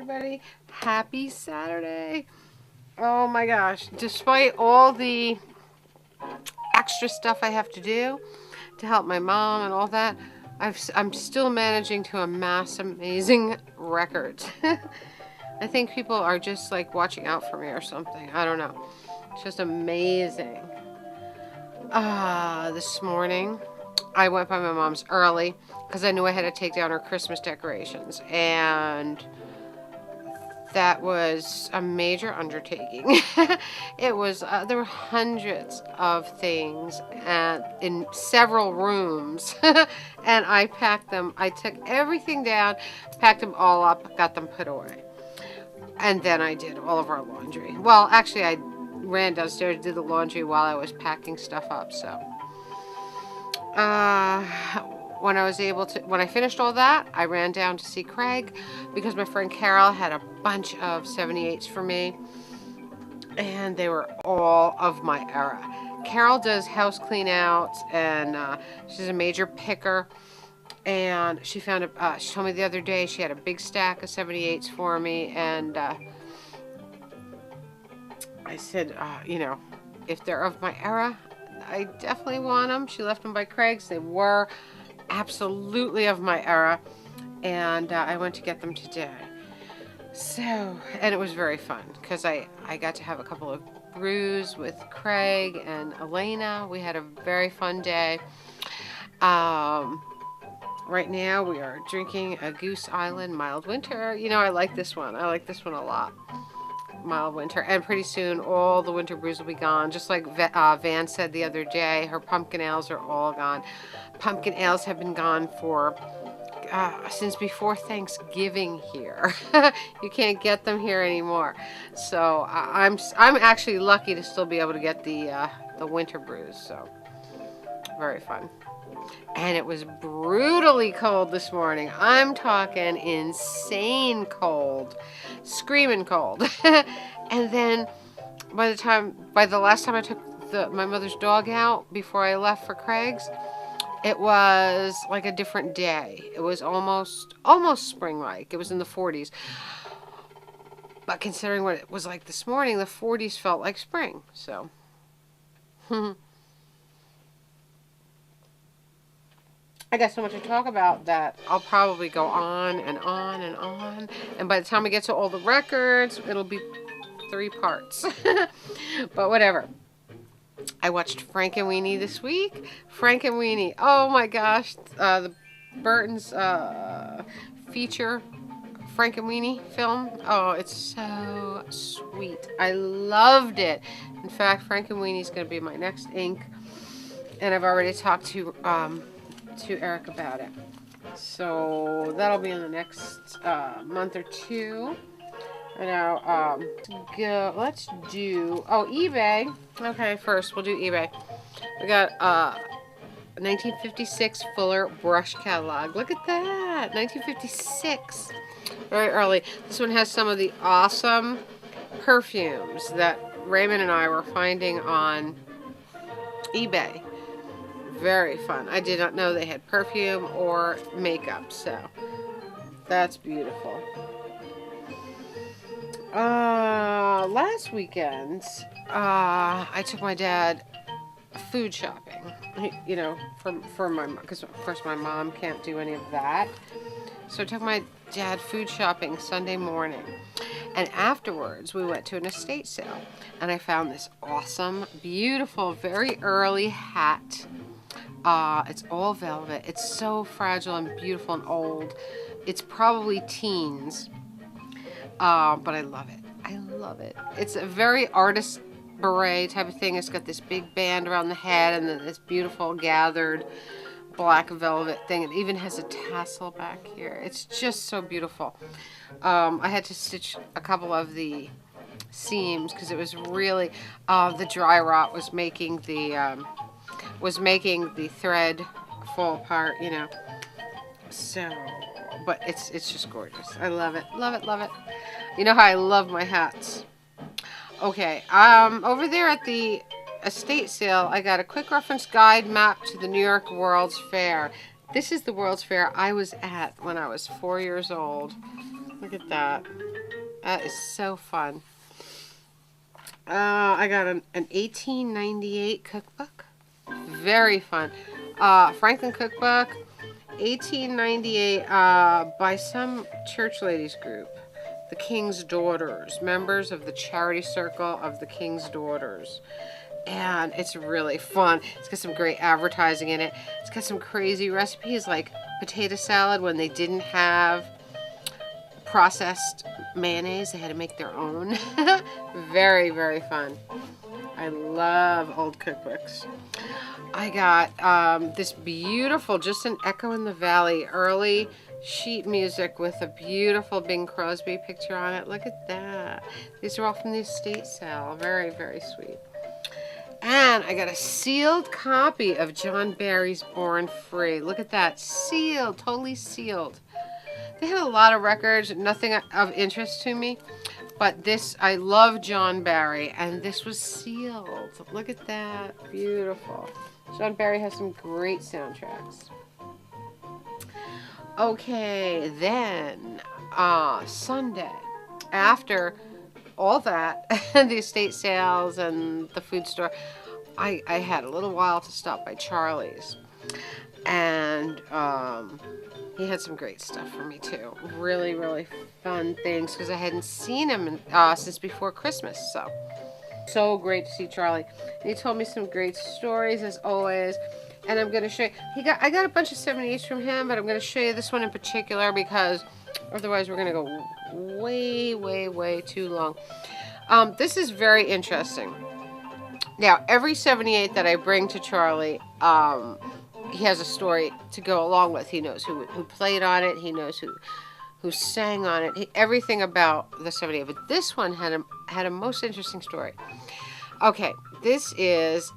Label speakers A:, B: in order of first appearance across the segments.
A: everybody. Happy Saturday. Oh my gosh. Despite all the extra stuff I have to do to help my mom and all that, I'm still managing to amass amazing records. I think people are just like watching out for me or something. I don't know. It's just amazing. This morning I went by my mom's early because I knew I had to take down her Christmas decorations, and that was a major undertaking. It was there were hundreds of things and in several rooms, and I packed them. I took everything down, packed them all up, got them put away, and then I did all of our laundry. Well, actually, I ran downstairs to do the laundry while I was packing stuff up. So, when I finished all that, I ran down to see Craig because my friend Carol had a bunch of 78s for me, and they were all of my era. Carol does house clean outs, and she's a major picker. And she found she told me the other day she had a big stack of 78s for me, and I said, if they're of my era, I definitely want them. She left them by Craig's. They were absolutely of my era, and I went to get them today. So, and it was very fun because I got to have a couple of brews with Craig and Elena. We had a very fun day. Right now we are drinking a Goose Island Mild Winter. I like this one. I like this one a lot. Mild winter, and pretty soon all the winter brews will be gone. Just like Van said the other day, her pumpkin ales are all gone. Pumpkin ales have been gone for since before Thanksgiving here. You can't get them here anymore. So I'm actually lucky to still be able to get the winter brews. So very fun. And it was brutally cold this morning. I'm talking insane cold. Screaming cold. And then by the last time I took my mother's dog out before I left for Craig's, it was like a different day. It was almost spring-like. It was in the 40s. But considering what it was like this morning, the 40s felt like spring. So I got so much to talk about that I'll probably go on and on and on. And by the time we get to all the records, it'll be 3 parts. But whatever. I watched Frankenweenie this week. Frankenweenie. Oh my gosh. The Burton's feature Frankenweenie film. Oh, it's so sweet. I loved it. In fact, Frankenweenie is going to be my next ink. And I've already talked to Eric about it. So that'll be in the next month or two. Now, let's do eBay. Okay, first we'll do eBay. We got a 1956 Fuller brush catalog. Look at that, 1956. Very early. This one has some of the awesome perfumes that Raymond and I were finding on eBay. Very fun. I did not know they had perfume or makeup, so that's beautiful. Last weekend, I took my dad food shopping. For my mom, because of course my mom can't do any of that. So I took my dad food shopping Sunday morning, and afterwards we went to an estate sale, and I found this awesome, beautiful, very early hat. It's all velvet. It's so fragile and beautiful and old. It's probably teens, but I love it. I love it. It's a very artist beret type of thing. It's got this big band around the head and then this beautiful gathered black velvet thing. It even has a tassel back here. It's just so beautiful. I had to stitch a couple of the seams because it was really the dry rot was making the thread fall apart, So, but it's just gorgeous. I love it, love it, love it. You know how I love my hats. Okay, over there at the estate sale, I got a quick reference guide map to the New York World's Fair. This is the World's Fair I was at when I was 4 years old. Look at that. That is so fun. I got an 1898 cookbook. Very fun. Franklin cookbook, 1898, by some church ladies group. The King's Daughters, members of the charity circle of the King's Daughters. And it's really fun. It's got some great advertising in it. It's got some crazy recipes like potato salad when they didn't have processed mayonnaise. They had to make their own. Very, very fun. I love old cookbooks. I got this beautiful, just an Echo in the Valley, early sheet music with a beautiful Bing Crosby picture on it. Look at that. These are all from the estate sale. Very, very sweet. And I got a sealed copy of John Barry's Born Free. Look at that. Sealed. Totally sealed. They had a lot of records. Nothing of interest to me. But this, I love John Barry. And this was sealed. Look at that. Beautiful. John Barry has some great soundtracks. Okay, then Sunday, after all that, the estate sales and the food store, I had a little while to stop by Charlie's, and he had some great stuff for me too. Really, really fun things because I hadn't seen him since before Christmas. So great to see Charlie. And he told me some great stories as always. And I'm going to show you. I got a bunch of 78s from him, but I'm going to show you this one in particular because otherwise we're going to go way, way, way too long. This is very interesting. Now, every 78 that I bring to Charlie, he has a story to go along with. He knows who played on it. He knows who sang on it. Everything about the 78. But this one had a most interesting story. Okay, this is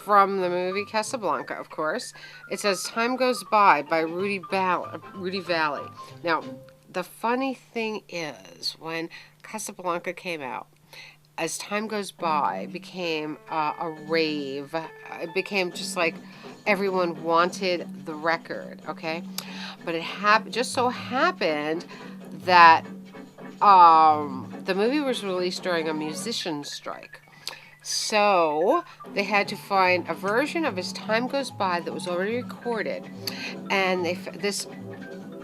A: from the movie Casablanca, of course. It says Time Goes By Rudy Valley. Now, the funny thing is, when Casablanca came out, As Time Goes By became a rave. It became just like everyone wanted the record, okay? But it just so happened that the movie was released during a musician's strike. So they had to find a version of As Time Goes By that was already recorded. And this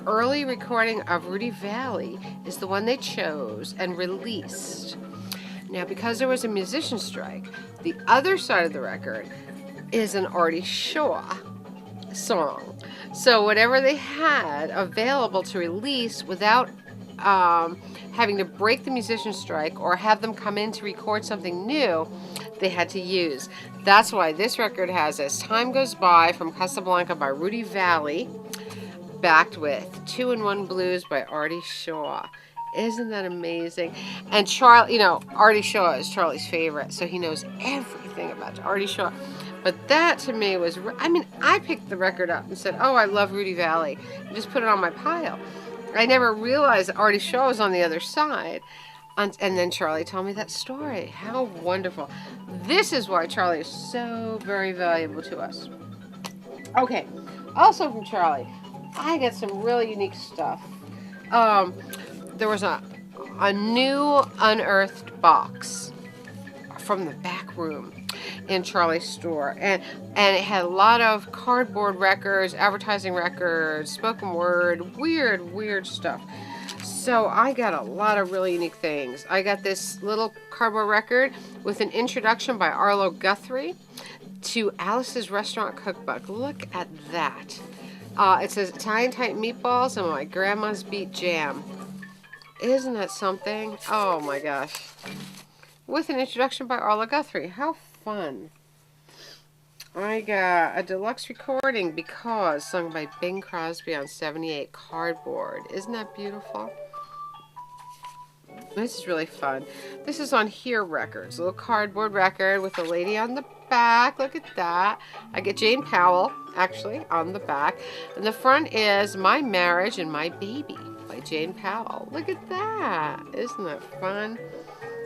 A: early recording of Rudy Valley is the one they chose and released. Now, because there was a musician strike, the other side of the record is an Artie Shaw song. So whatever they had available to release without having to break the musician strike or have them come in to record something new, they had to use. That's why this record has As Time Goes By from Casablanca by Rudy Valley, backed with 2-in-1 Blues by Artie Shaw. Isn't that amazing? And Charlie, Artie Shaw is Charlie's favorite, so he knows everything about Artie Shaw. But that to me was, I picked the record up and said, oh, I love Rudy Valley, and just put it on my pile. I never realized that Artie Shaw was on the other side. And then Charlie told me that story. How wonderful. This is why Charlie is so very valuable to us. Okay, also from Charlie, I got some really unique stuff. There was a new unearthed box from the back room in Charlie's store, and it had a lot of cardboard records, advertising records, spoken word, weird stuff. So I got a lot of really unique things. I got this little cardboard record with an introduction by Arlo Guthrie to Alice's Restaurant Cookbook. Look at that. It says Italian type meatballs and my grandma's beet jam. Isn't that something? Oh my gosh. With an introduction by Arlo Guthrie. How fun. I got a deluxe recording, Because, sung by Bing Crosby on 78 cardboard. Isn't that beautiful? This is really fun. This is on Here Records. A little cardboard record with a lady on the back. Look at that. I get Jane Powell, actually, on the back. And the front is My Marriage and My Baby by Jane Powell. Look at that. Isn't that fun?